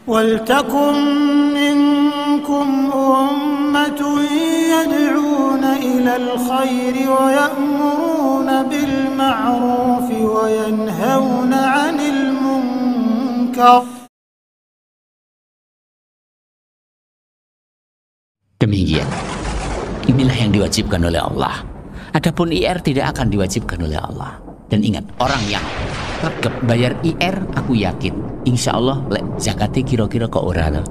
وَلْتَكُنْ مِنْكُمْ أُمَّةٌ يَدْعُونَ إِلَى الْخَيْرِ وَيَأْمُرُونَ بِالْمَعْرُوفِ وَيَنْهَوْنَ عَنِ الْمُنْكَرِ. Demikian, inilah yang diwajibkan oleh Allah. Adapun IR tidak akan diwajibkan oleh Allah. Dan ingat, orang yang regep bayar IR, aku yakin insya Allah lek zakatnya kira-kira kok ora lho.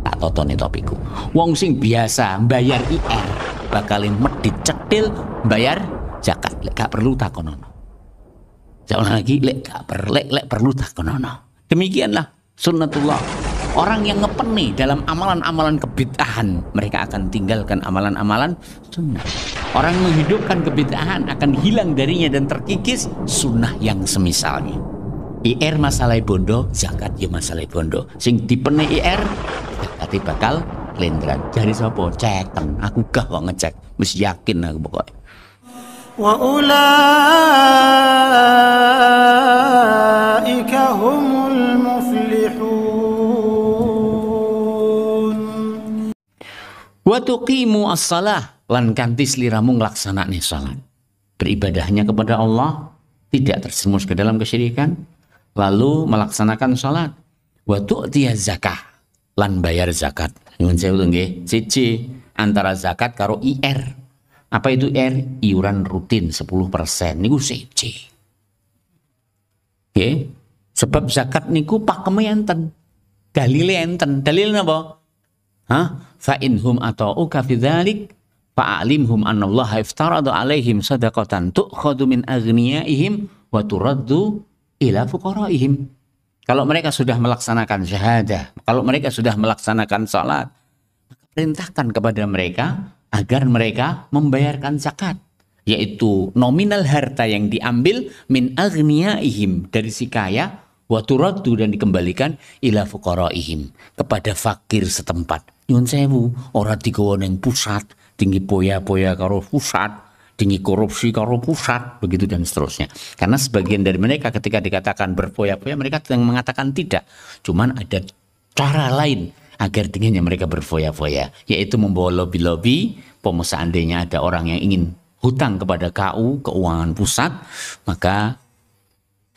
Tak totone topiku. Wong sing biasa bayar IR bakalin medit cetil bayar zakat, lek gak perlu takonono. Jangan lagi lek gak perlu takonono. Demikianlah sunnatullah. Orang yang ngepeni dalam amalan-amalan kebid'ahan, mereka akan tinggalkan amalan-amalan sunnah. Orang yang menghidupkan kebid'ahan akan hilang darinya dan terkikis sunnah yang semisalnya. IR masalah bondo, zakat ya masalah bondo. Sing dipene IR, zakati bakal lendran. Jadi sapa? Ceken. Aku gak kok ngecek. Wis yakin aku pokoknya. Wa ulaika humul muflihun. Wa tuqimu as-salah, lan kanthi sliramu nglaksanakne salat. Beribadahnya kepada Allah, tidak terjerumus ke dalam kesyirikan, lalu melaksanakan salat. Wa tu'tiyaz zakah, lan bayar zakat. Nyuwun sewu nggih, siji antara zakat karo IR. Apa itu IR? Iuran rutin 10%. Niku siji. Nggih. Sebab zakat niku pakeme enten. Dalile enten. Dalil napa? Fa inhum ata'uka fi dzalik fa'alimhum annallaha iftarada 'alaihim shadaqatan tu'khadhu min aghniyaihim wa turaddu ila fuqaraihim. Kalau mereka sudah melaksanakan syahadah, kalau mereka sudah melaksanakan salat, maka perintahkan kepada mereka agar mereka membayarkan zakat, yaitu nominal harta yang diambil min aghniyaihim dari si kaya, wa turaddu dan dikembalikan ila fuqaraihim kepada fakir setempat. Nyun sewu, ora digawa ning pusat, tinggi poya-poya karo pusat, tinggi korupsi karo pusat, begitu dan seterusnya. Karena sebagian dari mereka ketika dikatakan berfoya-foya, mereka sedang mengatakan tidak. Cuman ada cara lain agar dinginnya mereka berfoya-foya, yaitu membawa lobby-lobby. Seandainya ada orang yang ingin hutang kepada KU, keuangan pusat, maka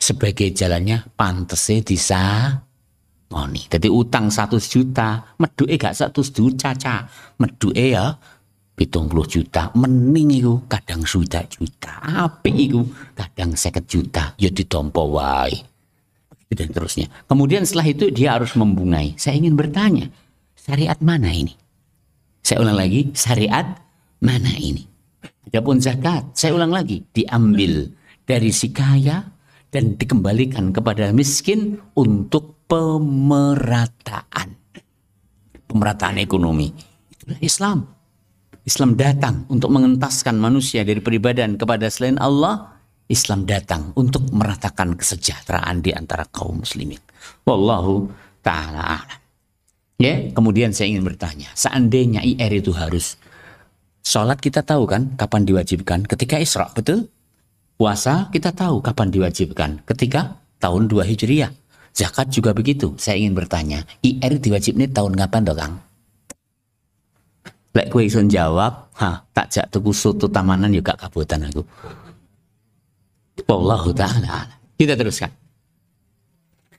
sebagai jalannya pantese disangoni. Jadi utang 100 juta, meduke gak 100 juta, caca. Meduke ya 70 juta, mending iku kadang juta. Apik iku kadang 50 juta, ya ditompo wae. Dan terusnya. Kemudian setelah itu dia harus membungai. Saya ingin bertanya, syariat mana ini? Saya ulang lagi, syariat mana ini? Adapun zakat, saya ulang lagi, diambil dari si kaya dan dikembalikan kepada miskin untuk pemerataan ekonomi. Itulah Islam. Islam datang untuk mengentaskan manusia dari peribadahan kepada selain Allah. Islam datang untuk meratakan kesejahteraan di antara kaum muslimin. Wallahu ta'ala a'lam. Ya, kemudian saya ingin bertanya, seandainya IR itu harus, sholat kita tahu kan kapan diwajibkan? Ketika Isra, betul? Puasa kita tahu kapan diwajibkan? Ketika tahun 2 Hijriah. Zakat juga begitu. Saya ingin bertanya, IR diwajibnya tahun kapan toh Kang? Lek kowe iso jawab, tak jak tuku soto tamanan juga kabutan aku. Wallahu ta'ala. Kita teruskan.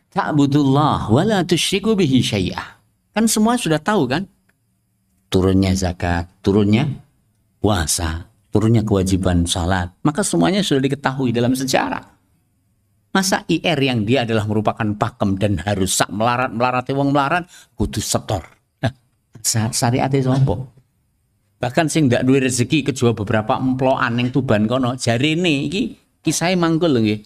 Ta'budullah wa la tusyriku bihi syai'ah. Kan semua sudah tahu kan? Turunnya zakat, turunnya puasa, turunnya kewajiban salat. Maka semuanya sudah diketahui dalam sejarah. Masa IR yang dia adalah merupakan pakem dan harus sak melarat wong melarat kudu setor. Syariate sapa? Bahkan sing ndak duwe rezeki kejual beberapa emplokan ning Tuban kono, jarene iki kisahe mangkul lho nggih.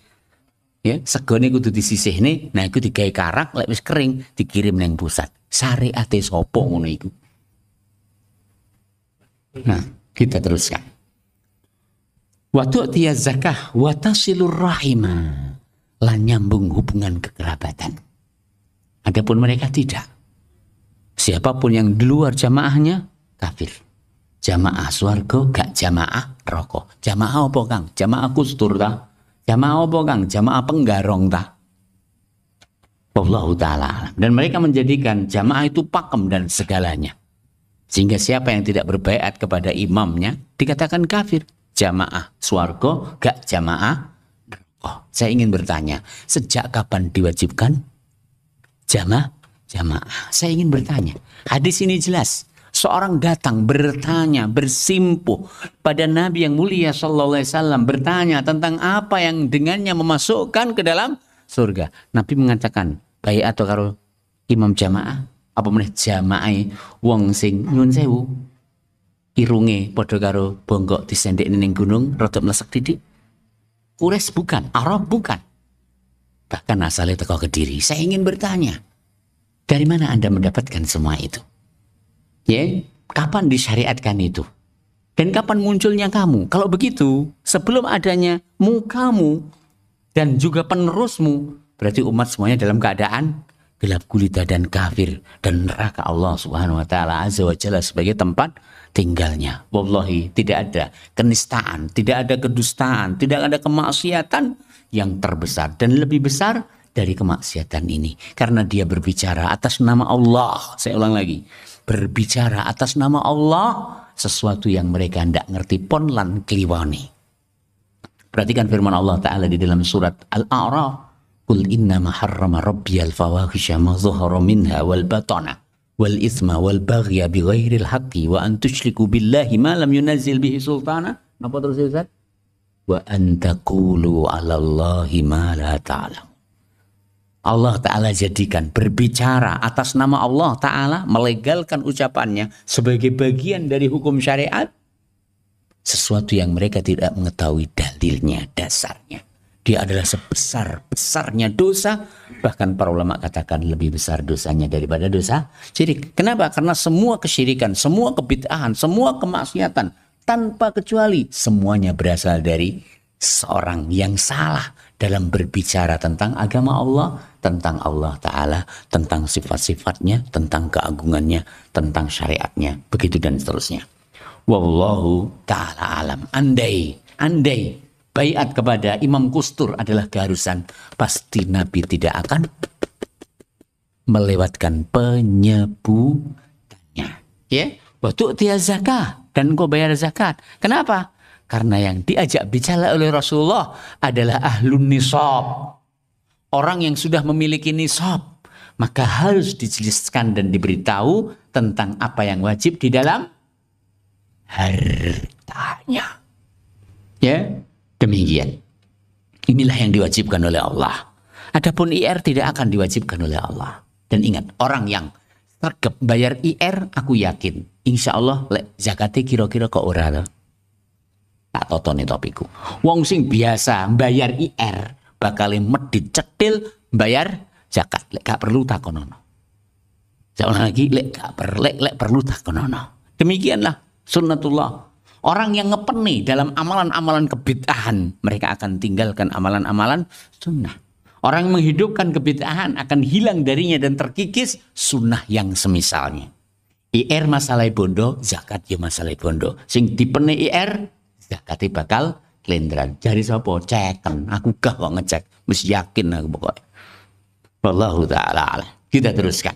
Ya, segone kudu disisihne, nah iku digawe karak, lek wis kering dikirim nang pusat. Syariate sapa ngono iku? Nah, kita teruskan. Wa tu'tiyaz zakah wa tasilur rahimah. Lan nyambung hubungan kekerabatan. Adapun mereka tidak. Siapapun yang di luar jamaahnya kafir. Jamaah swarga gak jamaah roko. Jamaah apa Kang? Jamaah kustur ta? Jamaah apa Kang? Jamaah penggarong ta? Wallahu ta'ala alam. Dan mereka menjadikan jamaah itu pakem dan segalanya. Sehingga siapa yang tidak berbaiat kepada imamnya dikatakan kafir. Jamaah swarga, gak jamaah. Oh, saya ingin bertanya, sejak kapan diwajibkan jamaah? Saya ingin bertanya. Hadis ini jelas. Seorang datang bertanya, bersimpuh pada Nabi yang mulia sallallahu alaihi wasallam, bertanya tentang apa yang dengannya memasukkan ke dalam surga. Nabi mengatakan, baik atau karo imam jamaah, apa meneh jamaah wong sing nyuwun sewu. Irunge padha karo bonggok disendekne ning gunung rada mlesek titik. Quraisy bukan, Arab bukan. Bahkan asalnya teko Kediri. Saya ingin bertanya, dari mana Anda mendapatkan semua itu? Ya, kapan disyariatkan itu? Dan kapan munculnya kamu? Kalau begitu, sebelum adanya mukamu dan juga penerusmu, berarti umat semuanya dalam keadaan gelap gulita dan kafir, dan neraka Allah Subhanahu wa taala azza wa jalla sebagai tempat tinggalnya. Wallahi, tidak ada kenistaan, tidak ada kedustaan, tidak ada kemaksiatan yang terbesar dan lebih besar dari kemaksiatan ini, karena dia berbicara atas nama Allah. Saya ulang lagi, berbicara atas nama Allah sesuatu yang mereka tidak ngerti pon lan kliwani. Perhatikan firman Allah Ta'ala di dalam surat Al-A'raf. Qul innama harrama rabbiyal fawahisha ma zuhara minha wal batana wal ithma wal baghya bighairil haqqi wa an tusyriku billahi ma lam yunazzil bihi sultana. Apa terus Ustaz? Wa an taqulu 'ala Allahi ma la ta'lam. Allah Ta'ala jadikan berbicara atas nama Allah Ta'ala, melegalkan ucapannya sebagai bagian dari hukum syariat, sesuatu yang mereka tidak mengetahui dalilnya, dasarnya. Dia adalah sebesar-besarnya dosa, bahkan para ulama katakan lebih besar dosanya daripada dosa syirik. Kenapa? Karena semua kesyirikan, semua kebid'ahan, semua kemaksiatan tanpa kecuali semuanya berasal dari seorang yang salah dalam berbicara tentang agama Allah, tentang Allah Ta'ala, tentang sifat-sifatnya, tentang keagungannya, tentang syariatnya, begitu dan seterusnya. Wallahu ta'ala alam. Andai baiat kepada Imam Kustur adalah keharusan, pasti Nabi tidak akan melewatkan penyebutannya. Ya, waktu dia zakah dan kau bayar zakat. Kenapa? Karena yang diajak bicara oleh Rasulullah adalah ahlun nisab. Orang yang sudah memiliki nisab, maka harus dijelaskan dan diberitahu tentang apa yang wajib di dalam hartanya. Ya, demikian. Inilah yang diwajibkan oleh Allah. Adapun IR tidak akan diwajibkan oleh Allah. Dan ingat, orang yang sregep bayar IR, aku yakin, insya Allah zakatnya kira-kira kok ora loh. Tak totone topiku. Wong sing biasa bayar IR bakal medit cetil bayar zakat. Lek gak perlu takonono. Jangan lagi lek gak perlu takonono. Demikianlah sunnatullah. Orang yang ngepeni dalam amalan-amalan kebid'ahan, mereka akan tinggalkan amalan-amalan sunnah. Orang yang menghidupkan kebid'ahan akan hilang darinya dan terkikis sunnah yang semisalnya. IR masalah bondo, zakat ya masalah bondo. Sing dipeni IR zakatnya bakal kelendran. Jari sapa? Ceken. Aku gak kok ngecek. Mesti yakin aku pokoknya. Wallahu ta'ala alam. Kita teruskan.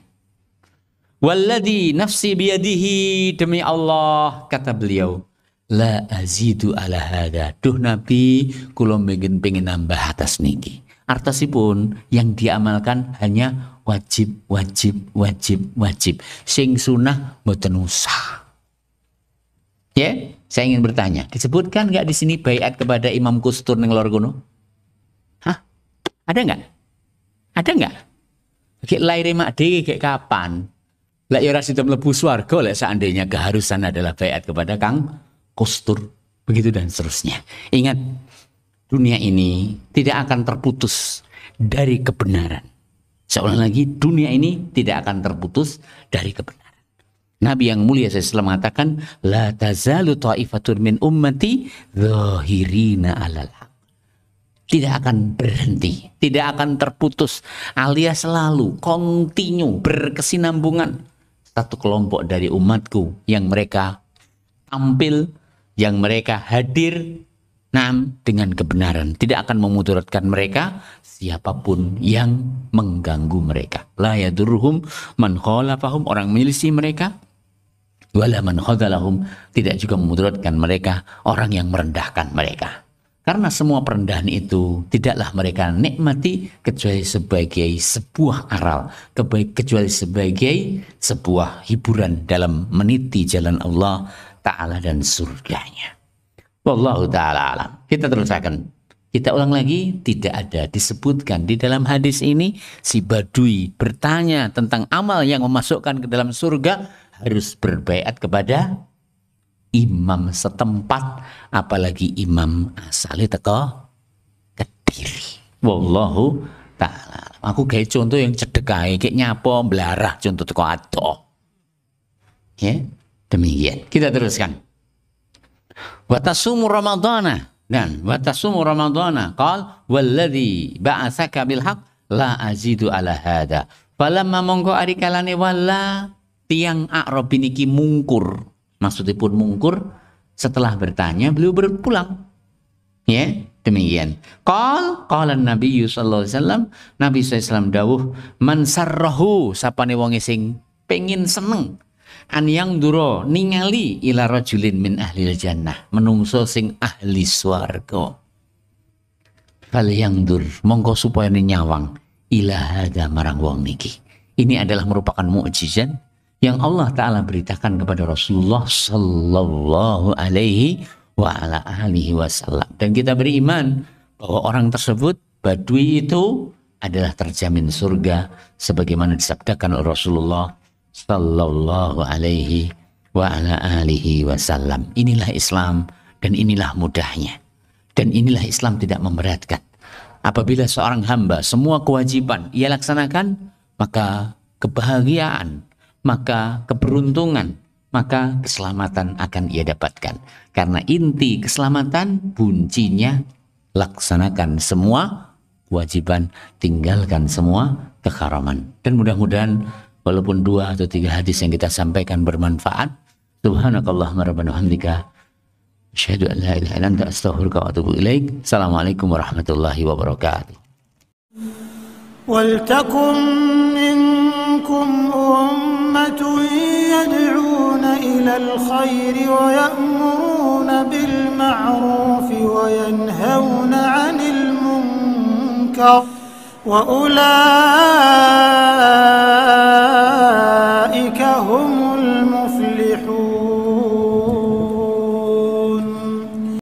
Walladhi nafsi biyadihi, demi Allah, kata beliau, la azidu ala hada. Duh Nabi, kula pengen nambah atas niki. Artosipun yang diamalkan hanya wajib. Sing sunah mboten usah. Ya, saya ingin bertanya, disebutkan nggak di sini baiat kepada Imam Kustur ning lor kono? Hah? Ada nggak? Ada nggak? Kayak lahir mak dhewe kayak kapan? Lah ya ora sida mlebu swarga lek seandainya keharusan adalah baiat kepada Kang Kustur, begitu dan seterusnya. Ingat, dunia ini tidak akan terputus dari kebenaran. Seolah lagi dunia ini tidak akan terputus dari kebenaran. Nabi yang mulia SAW mengatakan, la tazalu ta'ifatun min ummati zahirina alal haq. Tidak akan berhenti, tidak akan terputus, alias selalu kontinu berkesinambungan satu kelompok dari umatku yang mereka tampil, yang mereka hadir dengan kebenaran, tidak akan memudaratkan mereka siapapun yang mengganggu mereka. La yadurruhum man khalafahum, orang menyelisih mereka, wala man khadalahum, tidak juga memudaratkan mereka orang yang merendahkan mereka. Karena semua perendahan itu tidaklah mereka nikmati kecuali sebagai sebuah aral, kecuali sebagai sebuah hiburan dalam meniti jalan Allah Ta'ala dan surganya. Wallahu ta'ala alam. Kita teruskan. Kita ulang lagi, tidak ada disebutkan di dalam hadis ini si badui bertanya tentang amal yang memasukkan ke dalam surga harus berbaiat kepada imam setempat, apalagi imam asali teko Kediri. Wallahu ta'ala. Aku kayak contoh yang cedek ae, kayak nyapo belarah contoh teko adoh. Ya, demikian. Kita teruskan. Watasumu Ramadana, dan watasumu Ramadana qal walladzi ba'atsaka bil haqq la azidu ala hada. Falamma mongko ari kalane wala tiang A'rab niki mungkur. Maksudipun mungkur setelah bertanya beliau berpulang. Ya, demikian. Qala Nabi sallallahu alaihi wasallam, Nabi sallallahu alaihi wasallam dawuh, man sarrahu, sapane wong sing pengin seneng an yang duro ningali ila rajulin min ahlil jannah, menungso sing ahli swarga, fal yang dur mongko supaya nyawang ila hada marang wong niki. Ini adalah merupakan mukjizat yang Allah Ta'ala beritakan kepada Rasulullah sallallahu alaihi wa ala alihi wasallam, dan kita beriman bahwa orang tersebut badui itu adalah terjamin surga sebagaimana disabdakan oleh Rasulullah sallallahu alaihi wa ala alihi wasallam. Inilah Islam dan inilah mudahnya. Dan inilah Islam tidak memberatkan. Apabila seorang hamba semua kewajiban ia laksanakan, maka kebahagiaan, maka keberuntungan, maka keselamatan akan ia dapatkan. Karena inti keselamatan kuncinya laksanakan semua kewajiban, tinggalkan semua keharaman. Dan mudah-mudahan walaupun 2 atau 3 hadis yang kita sampaikan bermanfaat. Subhanakallahumma rabbana hamdika asyhadu an la ilaha illa anta astaghfiruka wa atubu ilaik. Assalamualaikum warahmatullahi wabarakatuh. Waltakum minkum ummatun yad'una ila al-khairi wa ya'muruna bil ma'ruf wa yanhauna 'anil munkar wa ulai